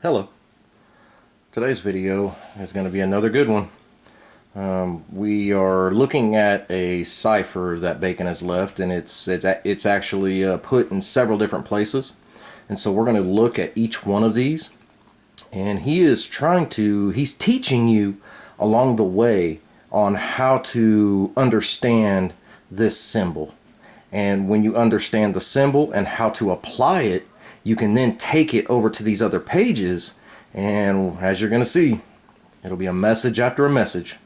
Hello. Today's video is going to be another good one. We are looking at a cipher that Bacon has left, and it's actually put in several different places. And so we're going to look at each one of these, and he's teaching you along the way on how to understand this symbol. And when you understand the symbol and how to apply it, you can then take it over to these other pages, and as you're going to see, it'll be a message after a message.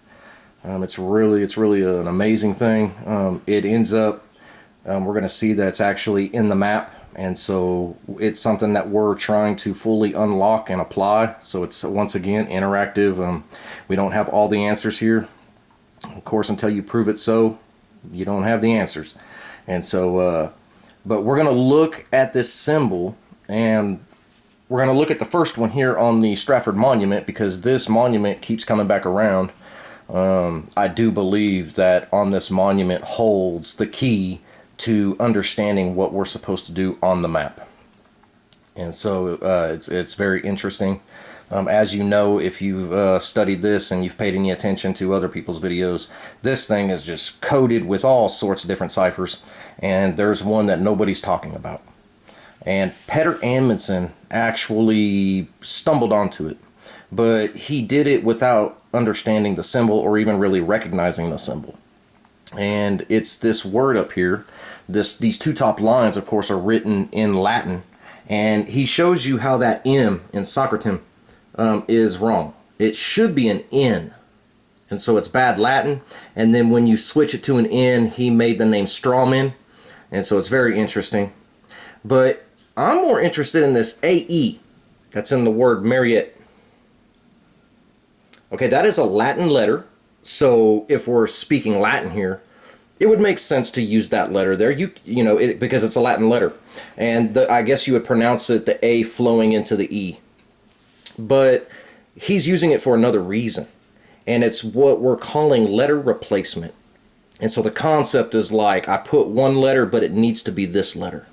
It's really an amazing thing. It ends up, we're going to see that it's actually in the map, and so it's something that we're trying to fully unlock and apply. So it's once again interactive. We don't have all the answers here. Of course, until you prove it so, you don't have the answers. And so, but we're going to look at this symbol, and we're going to look at the first one here on the Stratford Monument, because this monument keeps coming back around. I do believe that on this monument holds the key to understanding what we're supposed to do on the map. And so it's very interesting. As you know, if you've studied this and you've paid any attention to other people's videos, this thing is just coated with all sorts of different ciphers, and there's one that nobody's talking about. And Peter Amundsen actually stumbled onto it, but he did it without understanding the symbol or even really recognizing the symbol. And it's this word up here. These two top lines, of course, are written in Latin, and he shows you how that M in Socratem is wrong. It should be an N, and so it's bad Latin. And then when you switch it to an N, he made the name strawman, and so it's very interesting. But I'm more interested in this AE that's in the word Marriott. Okay, that is a Latin letter, so if we're speaking Latin here, it would make sense to use that letter there. Because it's a Latin letter, and I guess you would pronounce it the A flowing into the E. But he's using it for another reason, and it's what we're calling letter replacement. And so the concept is like, I put one letter, but it needs to be this letter.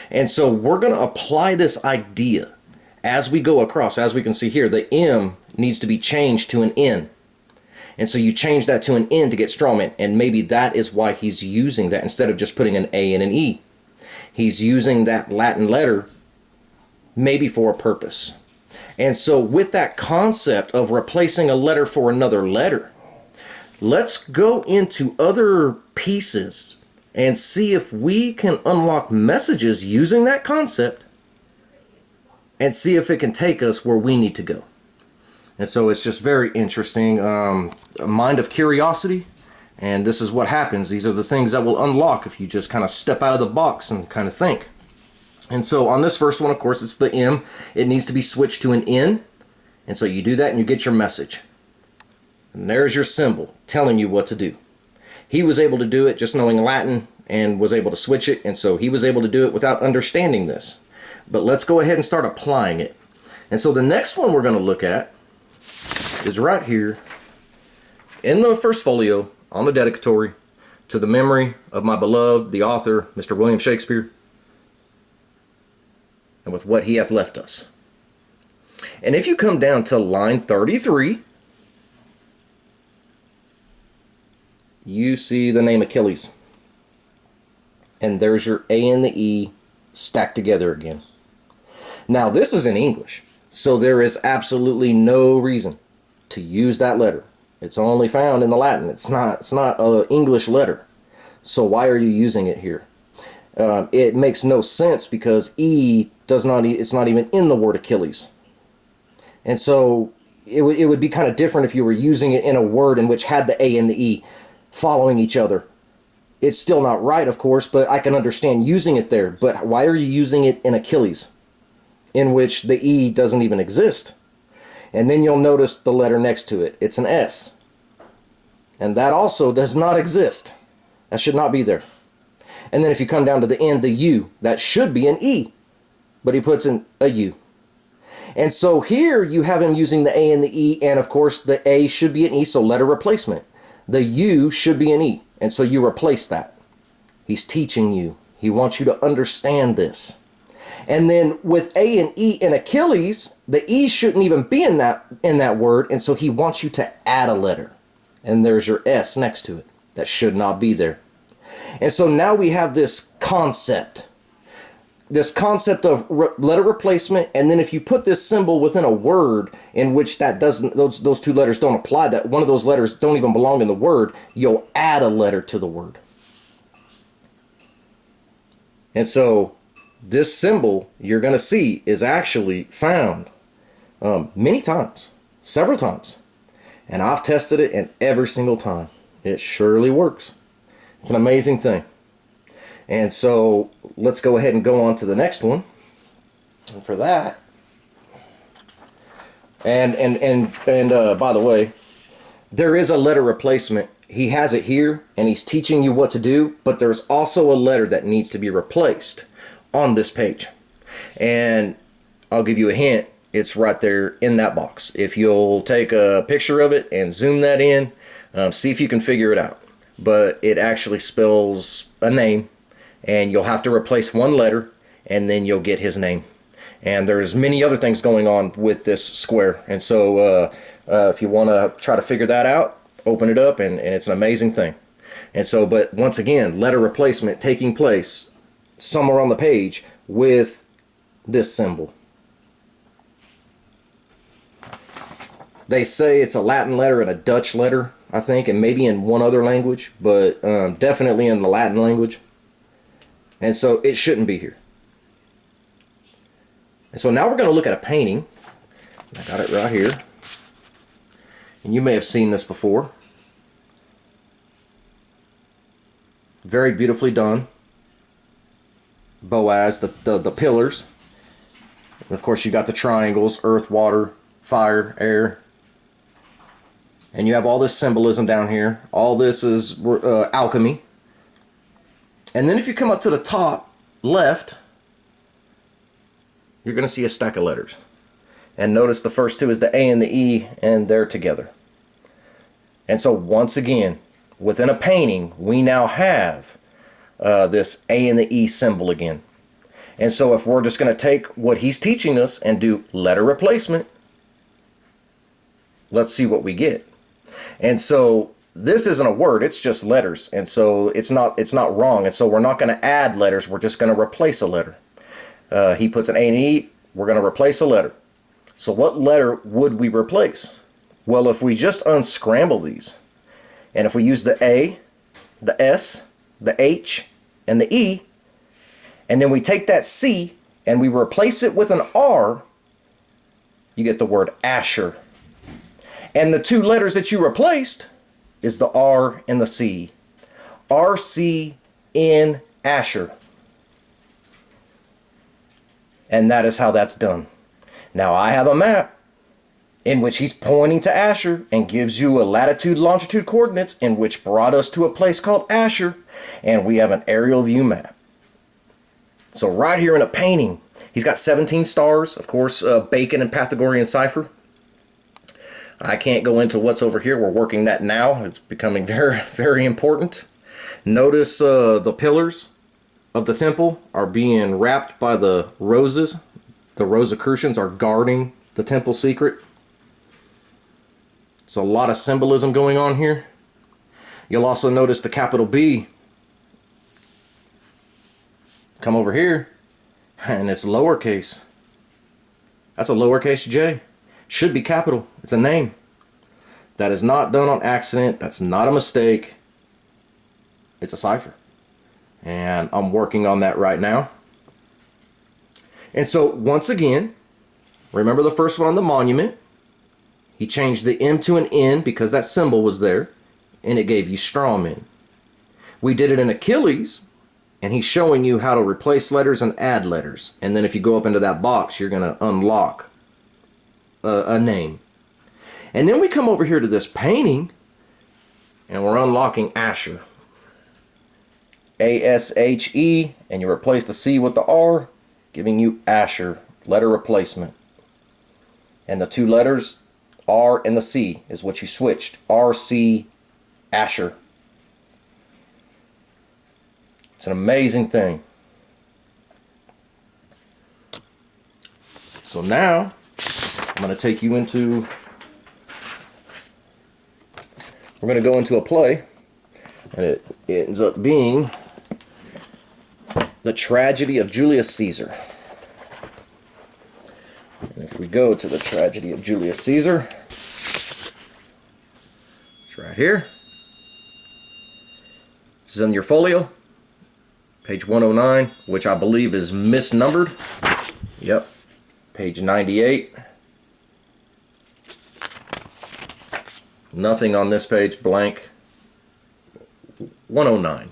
And so we're going to apply this idea as we go across. As we can see here, the M needs to be changed to an N. And so you change that to an N to get strawman, and maybe that is why he's using that instead of just putting an A and an E. He's using that Latin letter maybe for a purpose. And so with that concept of replacing a letter for another letter, let's go into other pieces and see if we can unlock messages using that concept and see if it can take us where we need to go. And so it's just very interesting. A mind of curiosity, and this is what happens. These are the things that will unlock if you just kind of step out of the box and kind of think. And so on this first one, of course, it's the M. It needs to be switched to an N. And so you do that and you get your message. And there's your symbol telling you what to do. He was able to do it just knowing Latin and was able to switch it. And so he was able to do it without understanding this. But let's go ahead and start applying it. And so the next one we're going to look at is right here in the first folio on the dedicatory to the memory of my beloved, the author, Mr. William Shakespeare, and with what he hath left us. And if you come down to line 33, you see the name Achilles. And there's your A and the E stacked together again. Now this is in English, so there is absolutely no reason to use that letter. It's only found in the Latin. It's not an English letter. So why are you using it here? It makes no sense because E it's not even in the word Achilles. And so it would be kind of different if you were using it in a word in which had the A and the E following each other. It's still not right, of course, but I can understand using it there. But why are you using it in Achilles, in which the E doesn't even exist? And then you'll notice the letter next to it. It's an S. And that also does not exist. That should not be there. And then if you come down to the end, the U, that should be an E. But he puts in a U. And so here you have him using the A and the E, and of course the A should be an E, so letter replacement. The U should be an E, and so you replace that. He's teaching you. He wants you to understand this. And then with A and E in Achilles, the E shouldn't even be in that word, and so he wants you to add a letter. And there's your S next to it. That should not be there. And so now we have this concept. This concept of letter replacement, and then if you put this symbol within a word in which that doesn't, those two letters don't apply, that one of those letters don't even belong in the word, you'll add a letter to the word. And so this symbol you're going to see is actually found many times, several times. And I've tested it, and every single time it surely works. It's an amazing thing. And so let's go ahead and go on to the next one. And for that, and by the way, there is a letter replacement. He has it here, and he's teaching you what to do, but there's also a letter that needs to be replaced on this page. And I'll give you a hint. It's right there in that box. If you'll take a picture of it and zoom that in, see if you can figure it out. But it actually spells a name, and you'll have to replace one letter, and then you'll get his name. And there's many other things going on with this square. And so if you want to try to figure that out, open it up, and it's an amazing thing. And so, but once again, letter replacement taking place somewhere on the page with this symbol. They say it's a Latin letter and a Dutch letter, I think, and maybe in one other language, but definitely in the Latin language. And so it shouldn't be here. And so now we're going to look at a painting. I got it right here. And you may have seen this before. Very beautifully done. Boaz, the pillars. And of course you got the triangles, earth, water, fire, air. And you have all this symbolism down here. All this is alchemy. And then if you come up to the top left, you're going to see a stack of letters. And notice the first two is the A and the E, and they're together. And so once again, within a painting, we now have this A and the E symbol again. And so if we're just going to take what he's teaching us and do letter replacement, let's see what we get. And so this isn't a word, it's just letters. And so it's not wrong. And so we're not going to add letters, we're just going to replace a letter. He puts an A and E, we're going to replace a letter. So what letter would we replace? Well, if we just unscramble these, and if we use the A, the S, the H, and the E, and then we take that C and we replace it with an R, you get the word Asher. And the two letters that you replaced is the R and the C. R-C-N Asher. And that is how that's done. Now I have a map in which he's pointing to Asher and gives you a latitude, longitude coordinates in which brought us to a place called Asher. And we have an aerial view map. So right here in a painting, he's got 17 stars, of course, Bacon and Pythagorean cipher. I can't go into what's over here. We're working that now. It's becoming very, very important. Notice the pillars of the temple are being wrapped by the roses. The Rosicrucians are guarding the temple secret. There's a lot of symbolism going on here. You'll also notice the capital B. Come over here, and it's lowercase. That's a lowercase j. Should be capital. It's a name. That is not done on accident. That's not a mistake. It's a cipher. And I'm working on that right now. And so once again, remember the first one on the monument. He changed the M to an N because that symbol was there, and it gave you straw men. We did it in Achilles, and he's showing you how to replace letters and add letters. And then if you go up into that box, you're going to unlock a name. And then we come over here to this painting, and we're unlocking Asher. A-S-H-E, and you replace the C with the R, giving you Asher, letter replacement. And the two letters, R and the C, is what you switched. R-C, Asher. It's an amazing thing. So now I'm going to take you into, we're going to go into a play, and it ends up being the tragedy of Julius Caesar. And if we go to the tragedy of Julius Caesar, it's right here. This is in your folio, page 109, which I believe is misnumbered. Yep, page 98. Nothing on this page, blank. 109.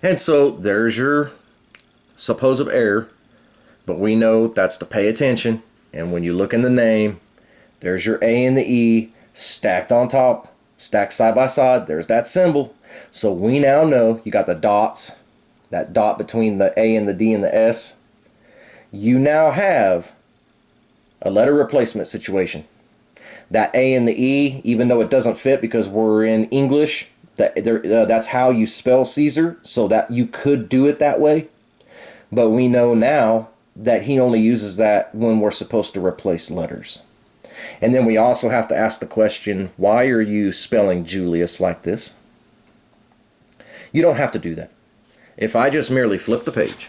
And so there's your supposed error, but we know that's to pay attention. And when you look in the name, there's your A and the E stacked on top, stacked side by side. There's that symbol. So we now know you got the dots, that dot between the A and the D and the S. You now have a letter replacement situation. That A and the E, even though it doesn't fit because we're in English, that's how you spell Caesar, so that you could do it that way. But we know now that he only uses that when we're supposed to replace letters. And then we also have to ask the question, why are you spelling Julius like this? You don't have to do that. If I just merely flip the page,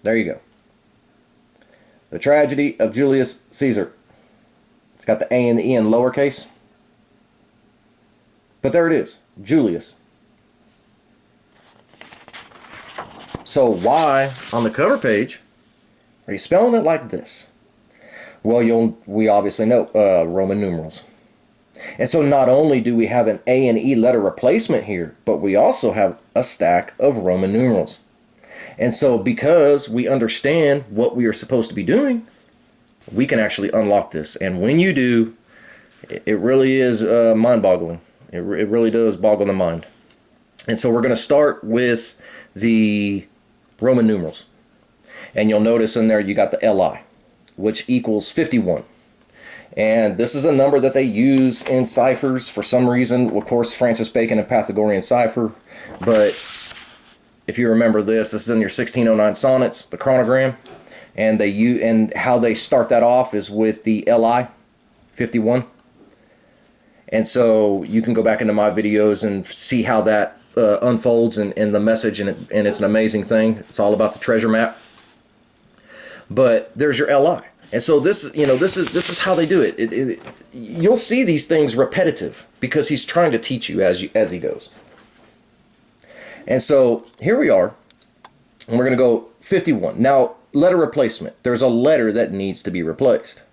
there you go. The tragedy of Julius Caesar. It's got the A and the E in lowercase. But there it is, Julius. So why, on the cover page, are you spelling it like this? Well, we obviously know Roman numerals. And so not only do we have an A and E letter replacement here, but we also have a stack of Roman numerals. And so because we understand what we are supposed to be doing, we can actually unlock this. And when you do, it really is mind-boggling. It really does boggle the mind. And so we're going to start with the Roman numerals. And you'll notice in there you got the LI, which equals 51. And this is a number that they use in ciphers for some reason. Of course, Francis Bacon and Pythagorean cipher. But if you remember this is in your 1609 sonnets, the chronogram. And how they start that off is with the LI, 51. And so you can go back into my videos and see how that unfolds in the message, and it's an amazing thing. It's all about the treasure map. But there's your LI. And so this is how they do it. You'll see these things repetitive because he's trying to teach you as he goes. And so here we are, and we're going to go 51. Now, letter replacement. There's a letter that needs to be replaced.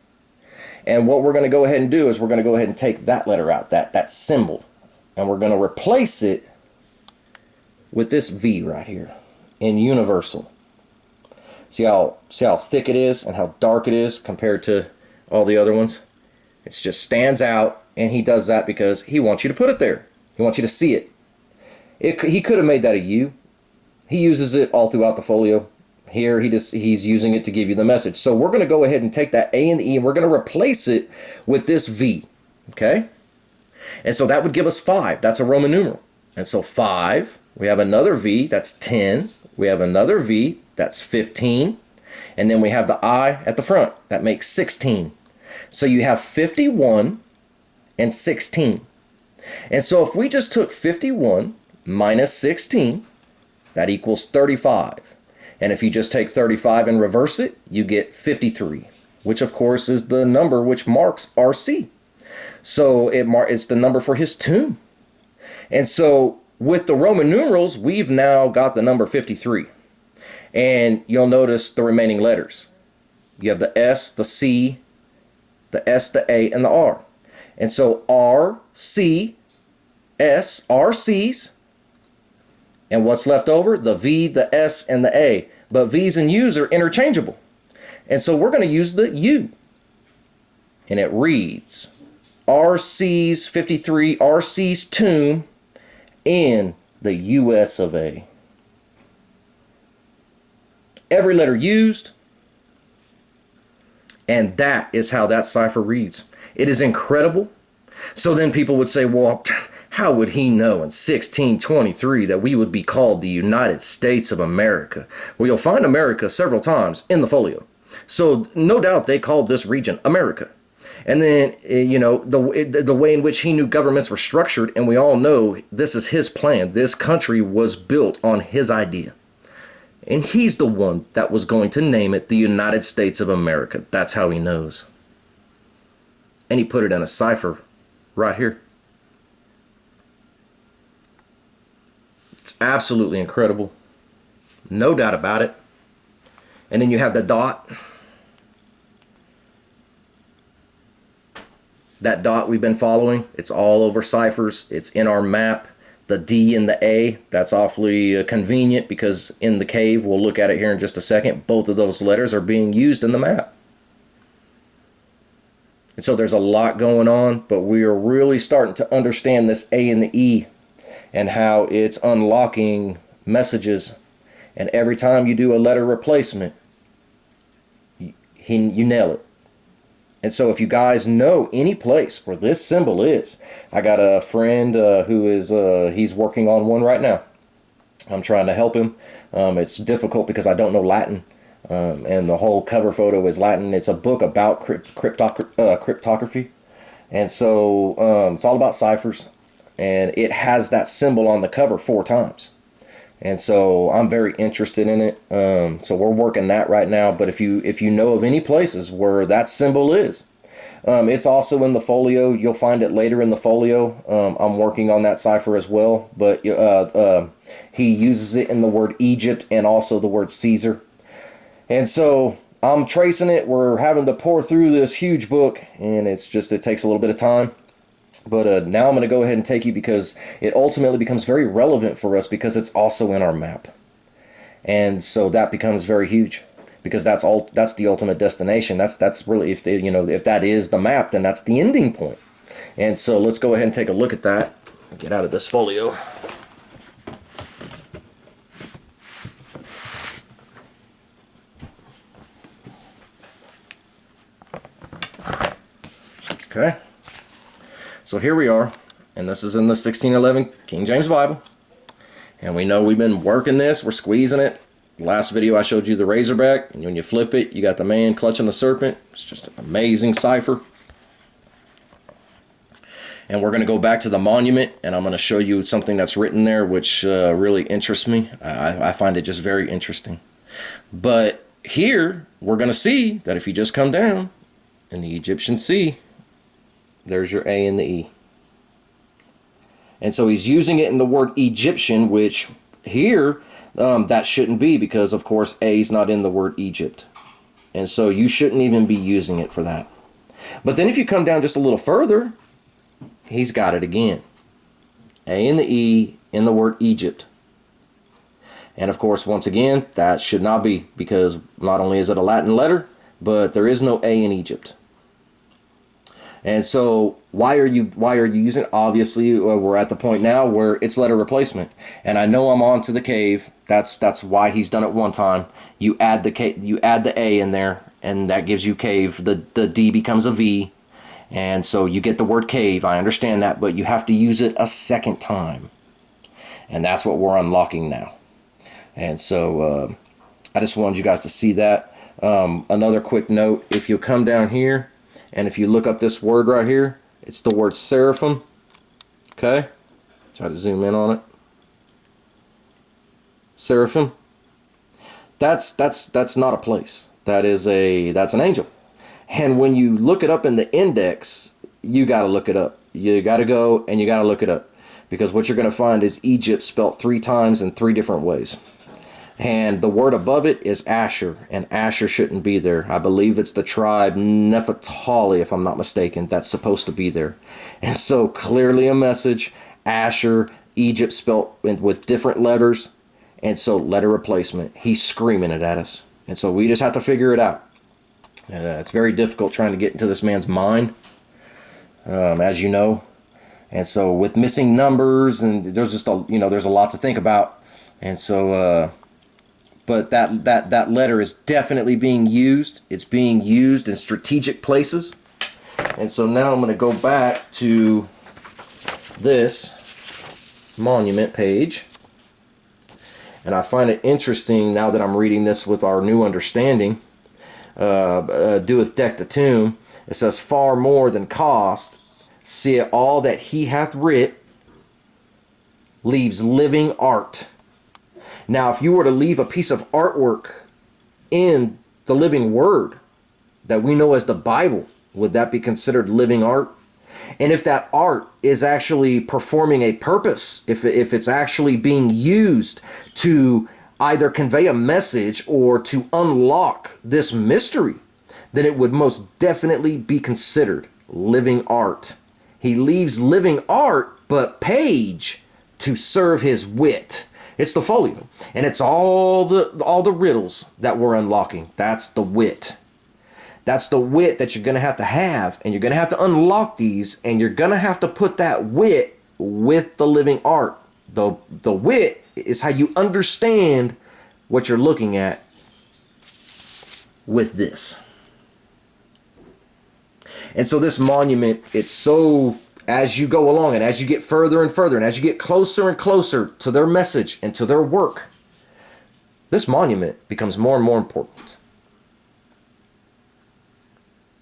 And what we're going to go ahead and do is we're going to go ahead and take that letter out, that symbol, and we're going to replace it with this V right here in universal. See how thick it is and how dark it is compared to all the other ones? It just stands out, and he does that because he wants you to put it there. He wants you to see it. He could have made that a U. He uses it all throughout the folio. Here he's using it to give you the message. So we're going to go ahead and take that A and the E, and we're going to replace it with this V. Okay? And so that would give us 5. That's a Roman numeral. And so 5, we have another V, that's 10. We have another V, that's 15. And then we have the I at the front. That makes 16. So you have 51 and 16. And so if we just took 51 minus 16, that equals 35. And if you just take 35 and reverse it, you get 53, which of course is the number which marks RC. So it's the number for his tomb. And so with the Roman numerals, we've now got the number 53. And you'll notice the remaining letters. You have the S, the C, the S, the A, and the R. And so R, C, S, R, C's. And what's left over? The V, the S, and the A. But V's and U's are interchangeable. And so we're going to use the U. And it reads, RC's 53, RC's tomb in the US of A. Every letter used. And that is how that cipher reads. It is incredible. So then people would say, well, How would he know in 1623 that we would be called the United States of America? Well, you'll find America several times in the folio. So no doubt they called this region America. And then, you know, the way in which he knew governments were structured, and we all know this is his plan. This country was built on his idea. And he's the one that was going to name it the United States of America. That's how he knows. And he put it in a cipher right here. It's absolutely incredible. No doubt about it. And then you have the dot. That dot we've been following, it's all over ciphers. It's in our map. The D and the A, that's awfully convenient because in the cave, we'll look at it here in just a second, both of those letters are being used in the map. And so there's a lot going on, but we are really starting to understand this A and the E and how it's unlocking messages. And every time you do a letter replacement, you nail it. And so if you guys know any place where this symbol is, I got a friend who is, he's working on one right now. I'm trying to help him. It's difficult because I don't know Latin. And the whole cover photo is Latin. It's a book about cryptography. And so it's all about ciphers. And it has that symbol on the cover 4 times. And so I'm very interested in it. So we're working that right now. But if you know of any places where that symbol is, it's also in the folio. You'll find it later in the folio. I'm working on that cipher as well. But he uses it in the word Egypt and also the word Caesar. And so I'm tracing it. We're having to pour through this huge book, and it takes a little bit of time. But now I'm going to go ahead and take you because it ultimately becomes very relevant for us because it's also in our map. And so that becomes very huge because that's the ultimate destination. That's really, if that is the map, then that's the ending point. And so let's go ahead and take a look at that. Get out of this folio. Okay. So here we are, and this is in the 1611 King James Bible. And we know we've been working this, we're squeezing it. Last video I showed you the razorback, and when you flip it, you got the man clutching the serpent. It's just an amazing cipher. And we're going to go back to the monument, and I'm going to show you something that's written there, which really interests me. I find it just very interesting. But here, we're going to see that if you just come down in the Egyptian sea, there's your A and the E. And so he's using it in the word Egyptian, which here, that shouldn't be because, of course, A is not in the word Egypt. And so you shouldn't even be using it for that. But then if you come down just a little further, he's got it again. A and the E in the word Egypt. And, of course, once again, that should not be because not only is it a Latin letter, but there is no A in Egypt. And so why are you using it? Obviously, we're at the point now where it's letter replacement. And I know I'm on to the cave. That's why he's done it one time. You add the A in there, and that gives you cave. The D becomes a V. And so you get the word cave. I understand that, but you have to use it a second time. And that's what we're unlocking now. And so I just wanted you guys to see that. Another quick note, if you come down here, and if you look up this word right here, it's the word seraphim. Okay? Try to zoom in on it. Seraphim. That's not a place. That's an angel. And when you look it up in the index, you got to look it up. You got to go and you got to look it up. Because what you're going to find is Egypt spelt 3 times in 3 different ways. And the word above it is Asher, and Asher shouldn't be there. I believe it's the tribe Nephtali, if I'm not mistaken, that's supposed to be there. And so clearly a message, Asher, Egypt spelt with different letters, and so letter replacement. He's screaming it at us. And so we just have to figure it out. It's very difficult trying to get into this man's mind, as you know. And so with missing numbers, and there's just there's a lot to think about. And so but that letter is definitely being used. It's being used in strategic places. And so now I'm going to go back to this. monument page. And I find it interesting now that I'm reading this with our new understanding. Doeth deck the tomb. It says, far more than cost, see it all that he hath writ, leaves living art. Now, if you were to leave a piece of artwork in the living word that we know as the Bible, would that be considered living art? And if that art is actually performing a purpose, if it's actually being used to either convey a message or to unlock this mystery, then it would most definitely be considered living art. He leaves living art, but page, to serve his wit. It's the folio, and it's all the riddles that we're unlocking. That's the wit. That's the wit that you're going to have, and you're going to have to unlock these, and you're going to have to put that wit with the living art. The wit is how you understand what you're looking at with this. And so this monument, it's so, as you go along and as you get further and further and as you get closer and closer to their message and to their work, this monument becomes more and more important.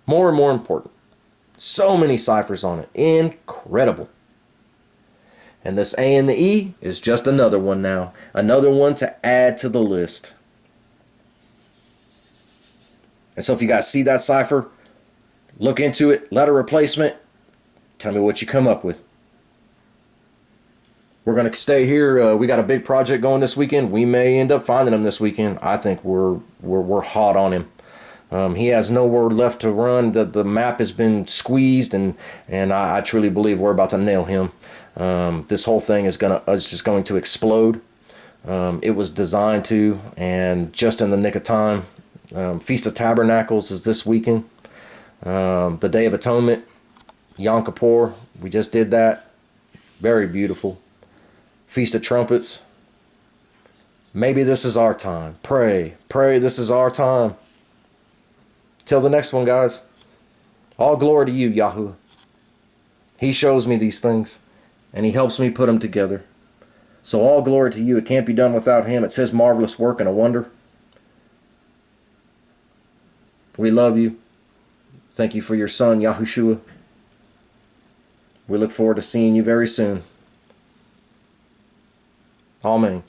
More and more important. So many ciphers on it. Incredible. And this A and the E is just another one now. Another one to add to the list. And so if you guys see that cipher, look into it, letter replacement, tell me what you come up with. We're going to stay here. We got a big project going this weekend. We may end up finding him this weekend. I think we're hot on him. He has nowhere left to run. The map has been squeezed, and I truly believe we're about to nail him. This whole thing is just going to explode. It was designed to, and just in the nick of time. Feast of Tabernacles is this weekend. The Day of Atonement, Yom Kippur, we just did that. Very beautiful. Feast of Trumpets. Maybe this is our time. Pray this is our time. Till the next one, guys. All glory to you, Yahuwah. He shows me these things, and he helps me put them together. So all glory to you. It can't be done without him. It's his marvelous work and a wonder. We love you. Thank you for your son, Yahushua. We look forward to seeing you very soon. Amen.